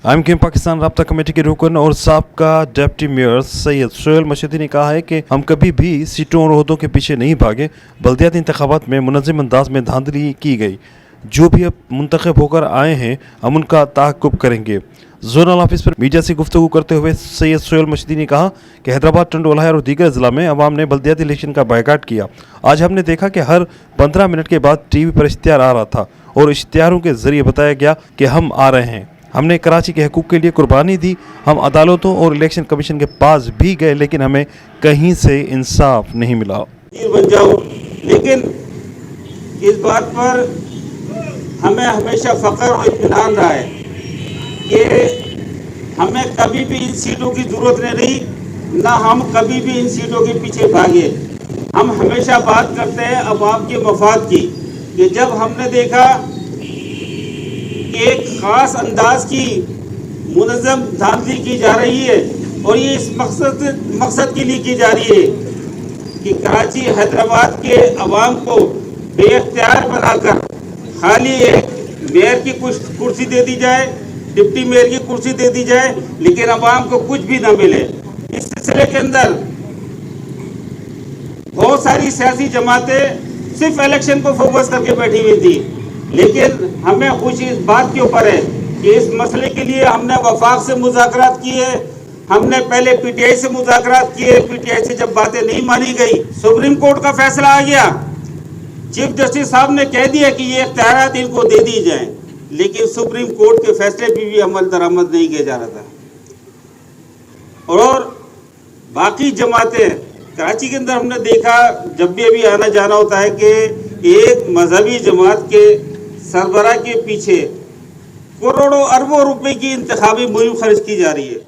IMQM Pakistan राब्ता committee के रुकन और साबका डिप्टी मेयर सैयद सोहेल मशीदी ने कहा है कि हम कभी भी सीटों और ओहदों के पीछे नहीं भागे। बल्दियाती इंतखाबात में मुनज़्ज़म अंदाज में धांधली की गई। जो भी अब मुंतखब होकर आए हैं हम उनका ताक़ुब करेंगे। जोनल ऑफिस पर मीडिया से गुफ्तगू करते हुए सैयद सोहेल मशीदी ने कहा कि हैदराबाद, टंडोला और दीगर ज़िला में अवाम ने बल्दियाती इलेक्शन का बायकाट किया। आज हमने देखा कि हर 15 मिनट के बाद टीवी पर इश्तिहार आ रहा था और इश्तिहारों के ज़रिए बताया गया कि हम आ रहे हैं। हमने कराची के हकूक़ के लिए कुर्बानी दी। हम अदालतों और इलेक्शन कमीशन के पास भी गए लेकिन हमें कहीं से इंसाफ नहीं मिला। बन जाओ, लेकिन इस बात पर हमें हमेशा फ़ख्र और इत्मीनान रहा है कि हमें कभी भी इन सीटों की ज़रूरत नहीं रही, ना हम कभी भी इन सीटों के पीछे भागे। हम हमेशा बात करते हैं अवाम के मफाद की, कि जब हमने देखा एक ख़ास अंदाज की मुनज़्ज़म धांधली की जा रही है और ये इस मकसद के लिए की जा रही है कि कराची हैदराबाद के अवाम को बेइख्तियार बनाकर खाली एक मेयर की कुर्सी दे दी जाए, डिप्टी मेयर की कुर्सी दे दी जाए, लेकिन अवाम को कुछ भी ना मिले। इस सिलसिले के अंदर बहुत सारी सियासी जमातें सिर्फ इलेक्शन को फोकस करके बैठी हुई थी, लेकिन हमें खुशी इस बात के ऊपर है कि इस मसले के लिए हमने वफाक से मुज़ाकरात किए। हमने पहले पीटीआई से मुज़ाकरात किए। पीटीआई से जब बातें नहीं मानी गई, सुप्रीम कोर्ट का फैसला आ गया। चीफ जस्टिस साहब ने कह दिया कि ये इख्तियारात इनको दे दी जाएं, लेकिन सुप्रीम कोर्ट के फैसले पर भी अमल दरामद नहीं किया जा रहा था। और बाकी जमातें कराची के अंदर हमने देखा, जब भी अभी आना जाना होता है कि एक मजहबी जमात के सरबराह के पीछे करोड़ों अरबों रुपए की इंतखाबी मुहिम खर्च की जा रही है।